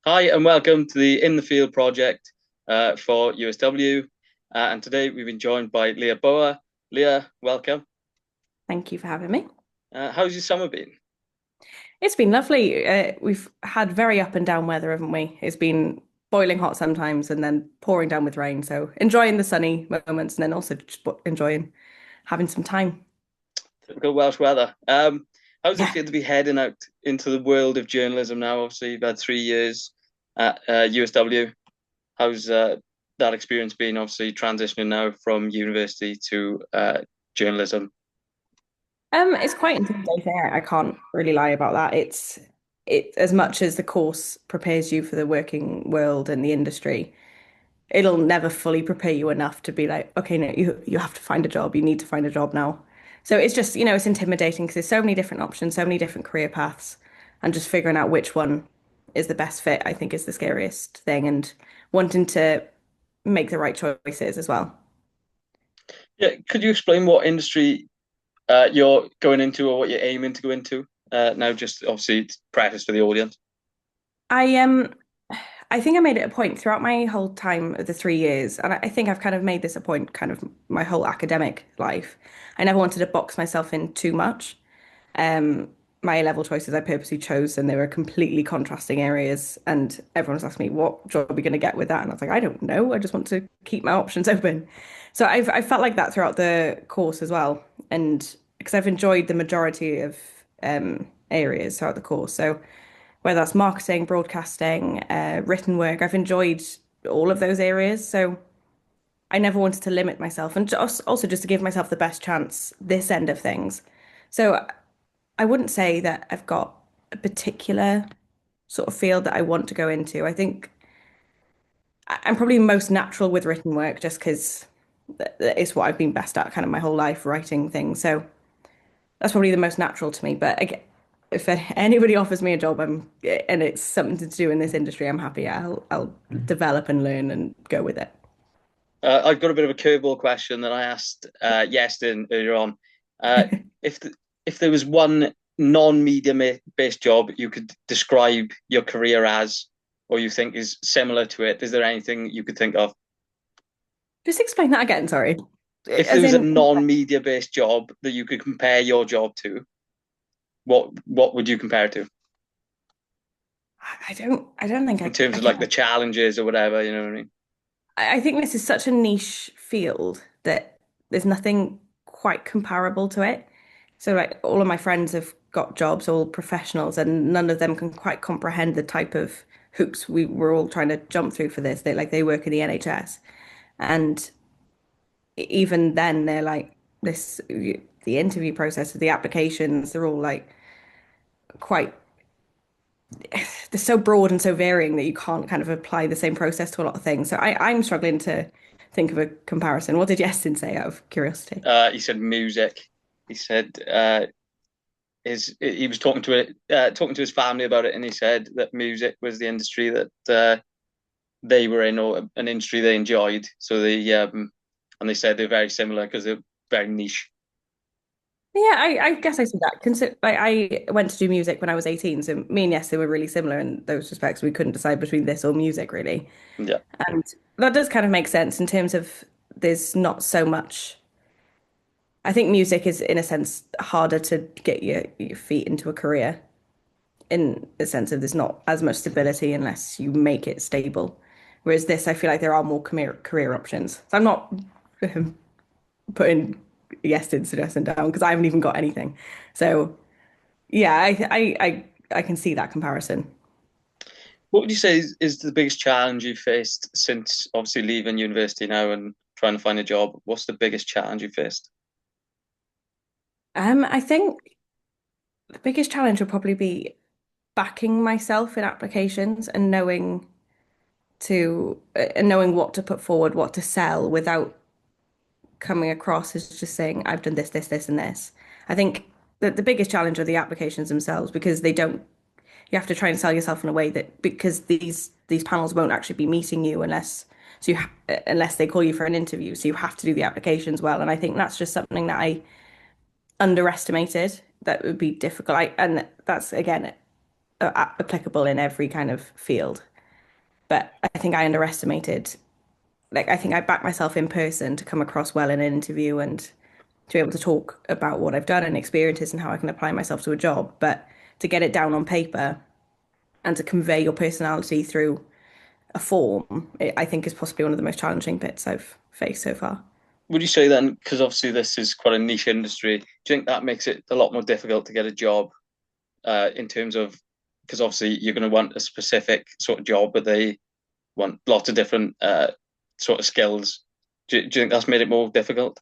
Hi, and welcome to the In the Field project for USW. And today we've been joined by Leah Boa. Leah, welcome. Thank you for having me. How's your summer been? It's been lovely. We've had very up and down weather, haven't we? It's been boiling hot sometimes and then pouring down with rain. So enjoying the sunny moments and then also just enjoying having some time. Typical Welsh weather. How does it Yeah. feel to be heading out into the world of journalism now? Obviously, you've had 3 years at USW. How's that experience been? Obviously, transitioning now from university to journalism. It's quite intimidating. I can't really lie about that. It as much as the course prepares you for the working world and the industry, it'll never fully prepare you enough to be like, okay, no, you have to find a job. You need to find a job now. So it's just, it's intimidating because there's so many different options, so many different career paths, and just figuring out which one is the best fit, I think is the scariest thing, and wanting to make the right choices as well. Yeah, could you explain what industry you're going into or what you're aiming to go into? Now, just obviously practice for the audience. I I think I made it a point throughout my whole time of the 3 years, and I think I've kind of made this a point kind of my whole academic life. I never wanted to box myself in too much. Um, my A-level choices I purposely chose, and they were completely contrasting areas. And everyone's asked me, "What job are you going to get with that?" And I was like, "I don't know. I just want to keep my options open." So I felt like that throughout the course as well, and because I've enjoyed the majority of areas throughout the course. So whether that's marketing, broadcasting, written work, I've enjoyed all of those areas. So I never wanted to limit myself, and also just to give myself the best chance this end of things. So I wouldn't say that I've got a particular sort of field that I want to go into. I think I'm probably most natural with written work just because it's what I've been best at kind of my whole life, writing things. So that's probably the most natural to me. But again, if anybody offers me a job, and it's something to do in this industry, I'm happy. I'll develop and learn and go with it. I've got a bit of a curveball question that I asked Yestin earlier on. Uh, if if there was one non-media based job you could describe your career as, or you think is similar to it, is there anything you could think of? Just explain that again, sorry. If there As was a in, non-media based job that you could compare your job to, what would you compare it to I don't think in terms I of like can. the challenges or whatever? You know what I mean? I think this is such a niche field that there's nothing quite comparable to it. So like all of my friends have got jobs, all professionals, and none of them can quite comprehend the type of hoops we were all trying to jump through for this. They work in the NHS, and even then they're like this. The interview process, the applications, they're all like quite. They're so broad and so varying that you can't kind of apply the same process to a lot of things. So I'm struggling to think of a comparison. What did Yestin say out of curiosity? He said music. He said he was talking to his family about it, and he said that music was the industry that they were in, or an industry they enjoyed. So and they said they're very similar because they're very niche. Yeah, I guess I see that. I went to do music when I was 18, so me and Yestin were really similar in those respects. We couldn't decide between this or music, really. Yeah. And that does kind of make sense in terms of there's not so much. I think music is, in a sense, harder to get your feet into a career in the sense of there's not as much stability unless you make it stable. Whereas this, I feel like there are more career options. So I'm not putting Yestin's suggestion down because I haven't even got anything. So yeah, I can see that comparison. What would you say is the biggest challenge you've faced since obviously leaving university now and trying to find a job? What's the biggest challenge you faced? I think the biggest challenge will probably be backing myself in applications and knowing what to put forward, what to sell without coming across as just saying, I've done this, this, this, and this. I think that the biggest challenge are the applications themselves because they don't, you have to try and sell yourself in a way that because these panels won't actually be meeting you unless they call you for an interview. So you have to do the applications well. And I think that's just something that I underestimated that would be difficult. And that's again applicable in every kind of field. But I think I underestimated, like, I think I backed myself in person to come across well in an interview and to be able to talk about what I've done and experiences and how I can apply myself to a job. But to get it down on paper and to convey your personality through a form, I think is possibly one of the most challenging bits I've faced so far. Would you say then, because obviously this is quite a niche industry, do you think that makes it a lot more difficult to get a job in terms of, because obviously you're going to want a specific sort of job, but they want lots of different sort of skills. Do you think that's made it more difficult?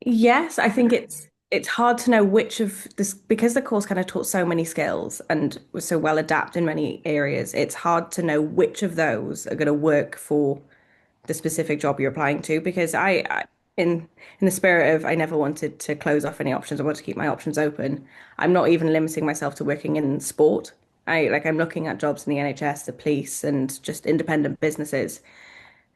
Yes, I think it's hard to know which of this because the course kind of taught so many skills and was so well adapted in many areas. It's hard to know which of those are going to work for the specific job you're applying to because I in the spirit of I never wanted to close off any options. I want to keep my options open. I'm not even limiting myself to working in sport. I'm looking at jobs in the NHS, the police, and just independent businesses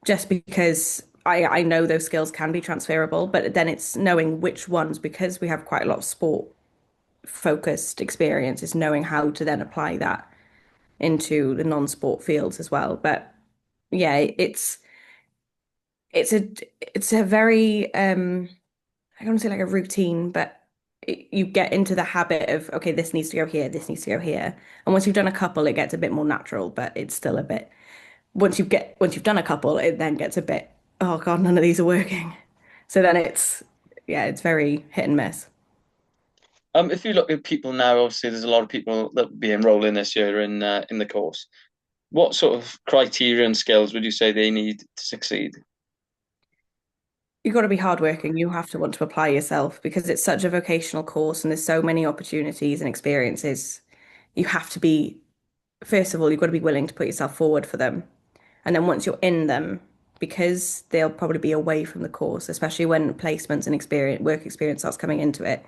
just because I know those skills can be transferable, but then it's knowing which ones, because we have quite a lot of sport focused experience, is knowing how to then apply that into the non-sport fields as well. But yeah, it's a it's a very I don't want to say like a routine, but you get into the habit of okay, this needs to go here, this needs to go here. And once you've done a couple, it gets a bit more natural, but it's still a bit once you've done a couple, it then gets a bit, oh God, none of these are working. So then yeah, it's very hit and miss. If you look at people now, obviously there's a lot of people that will be enrolling this year in the course. What sort of criteria and skills would you say they need to succeed? You've got to be hardworking. You have to want to apply yourself because it's such a vocational course and there's so many opportunities and experiences. You have to be, first of all, you've got to be willing to put yourself forward for them. And then once you're in them, because they'll probably be away from the course, especially when placements and work experience starts coming into it,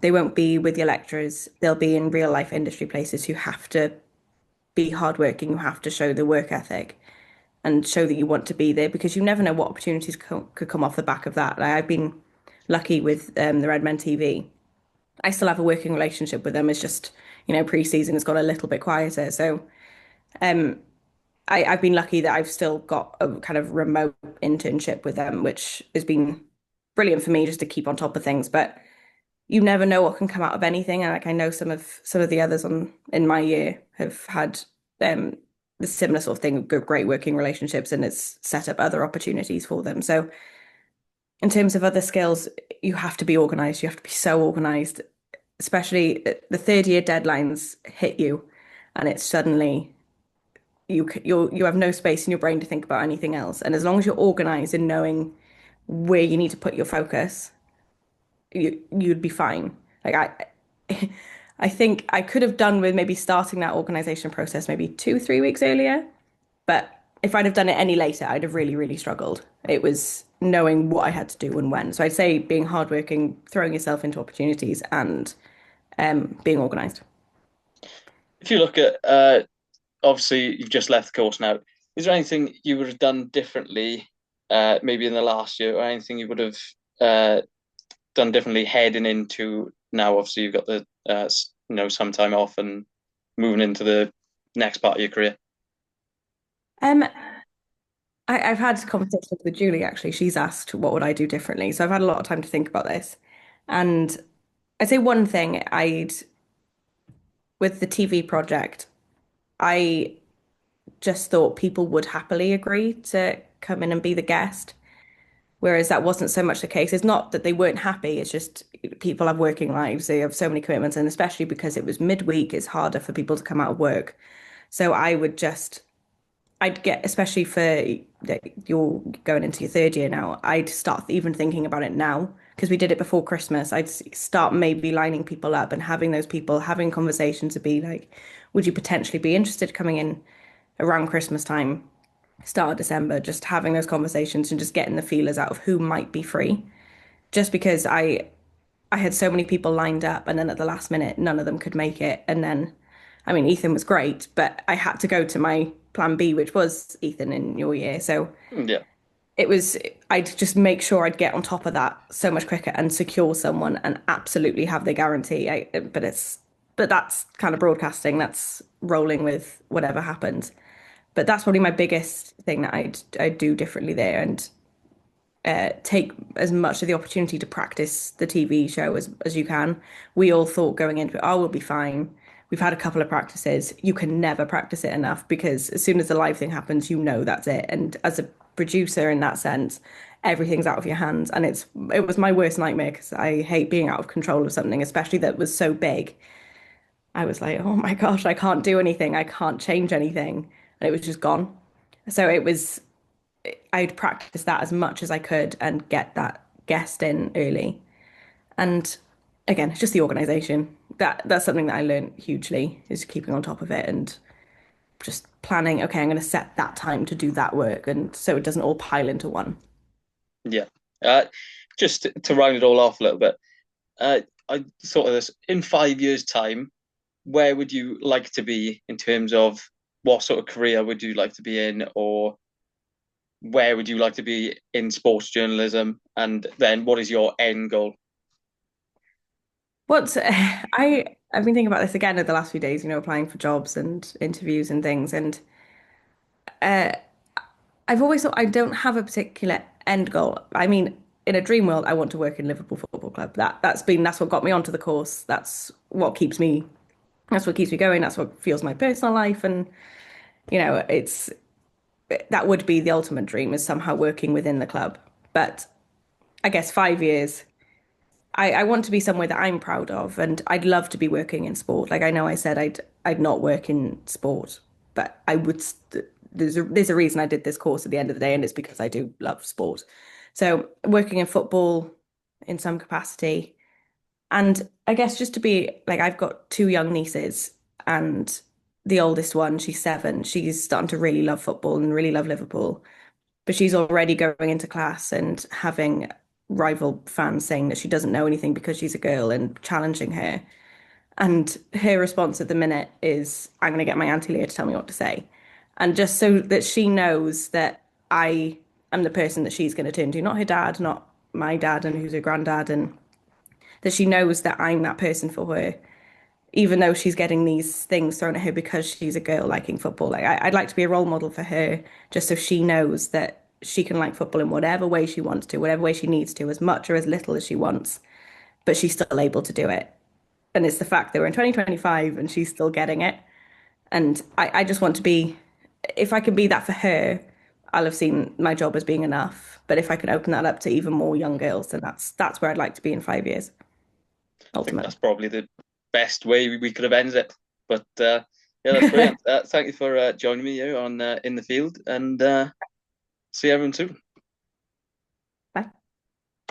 they won't be with your lecturers. They'll be in real life industry places. You have to be hardworking. You have to show the work ethic and show that you want to be there because you never know what opportunities could come off the back of that. Like I've been lucky with the Red Men TV. I still have a working relationship with them. It's just, pre-season has got a little bit quieter. So I've been lucky that I've still got a kind of remote internship with them, which has been brilliant for me just to keep on top of things. But you never know what can come out of anything. And like I know some of the others on in my year have had um the similar sort of thing, great working relationships, and it's set up other opportunities for them. So in terms of other skills, you have to be organized. You have to be so organized, especially the third year deadlines hit you, and it's suddenly you have no space in your brain to think about anything else. And as long as you're organized and knowing where you need to put your focus, you'd be fine. Like I think I could have done with maybe starting that organization process maybe 2, 3 weeks earlier, but if I'd have done it any later, I'd have really, really struggled. It was knowing what I had to do and when. So I'd say being hardworking, throwing yourself into opportunities, and being organized. If you look at obviously you've just left the course now, is there anything you would have done differently, maybe in the last year, or anything you would have uh, done differently heading into now? Obviously, you've got the some time off and moving into the next part of your career. Um, I've had conversations with Julie actually. She's asked what would I do differently. So I've had a lot of time to think about this. And I'd say one thing with the TV project, I just thought people would happily agree to come in and be the guest, whereas that wasn't so much the case. It's not that they weren't happy, it's just people have working lives, they have so many commitments, and especially because it was midweek, it's harder for people to come out of work. So I'd get, especially for you're going into your third year now, I'd start even thinking about it now because we did it before Christmas. I'd start maybe lining people up and having those people having conversations to be like, would you potentially be interested coming in around Christmas time, start of December, just having those conversations and just getting the feelers out of who might be free. Just because I had so many people lined up and then at the last minute none of them could make it. And then I mean Ethan was great, but I had to go to my plan B, which was Ethan in your year. So Yeah. it was I'd just make sure I'd get on top of that so much quicker and secure someone and absolutely have the guarantee. But that's kind of broadcasting, that's rolling with whatever happens. But that's probably my biggest thing that I'd do differently there, and take as much of the opportunity to practice the TV show as you can. We all thought going into it, oh, we'll be fine. We've had a couple of practices. You can never practice it enough because as soon as the live thing happens, you know that's it. And as a producer in that sense, everything's out of your hands. And it was my worst nightmare because I hate being out of control of something, especially that was so big. I was like, oh my gosh, I can't do anything. I can't change anything. And it was just gone. So I'd practice that as much as I could and get that guest in early. And again, it's just the organization. That's something that I learned hugely is keeping on top of it and just planning, okay, I'm going to set that time to do that work and so it doesn't all pile into one. Yeah. Uh, just to round it all off a little bit, uh, I thought of this in 5 years' time. Where would you like to be in terms of what sort of career would you like to be in, or where would you like to be in sports journalism? And then what is your end goal? What's I've been thinking about this again over the last few days, applying for jobs and interviews and things. And I've always thought I don't have a particular end goal. I mean, in a dream world, I want to work in Liverpool Football Club. That's what got me onto the course. That's what keeps me going. That's what fuels my personal life. And, it's that would be the ultimate dream is somehow working within the club. But I guess 5 years, I want to be somewhere that I'm proud of, and I'd love to be working in sport. Like I know I said I'd not work in sport, but I would. There's a reason I did this course at the end of the day, and it's because I do love sport. So working in football in some capacity, and I guess just to be like I've got two young nieces, and the oldest one, she's 7. She's starting to really love football and really love Liverpool, but she's already going into class and having rival fans saying that she doesn't know anything because she's a girl and challenging her. And her response at the minute is, I'm going to get my Auntie Leah to tell me what to say. And just so that she knows that I am the person that she's going to turn to, not her dad, not my dad, and who's her granddad, and that she knows that I'm that person for her, even though she's getting these things thrown at her because she's a girl liking football. Like I'd like to be a role model for her, just so she knows that she can like football in whatever way she wants to, whatever way she needs to, as much or as little as she wants, but she's still able to do it. And it's the fact that we're in 2025 and she's still getting it. And I just want to be, if I can be that for her, I'll have seen my job as being enough. But if I can open that up to even more young girls, then that's where I'd like to be in 5 years, I think ultimately. that's probably the best way we could have ended it. But yeah, that's brilliant. Thank you for joining me here on In the Field, and see everyone soon.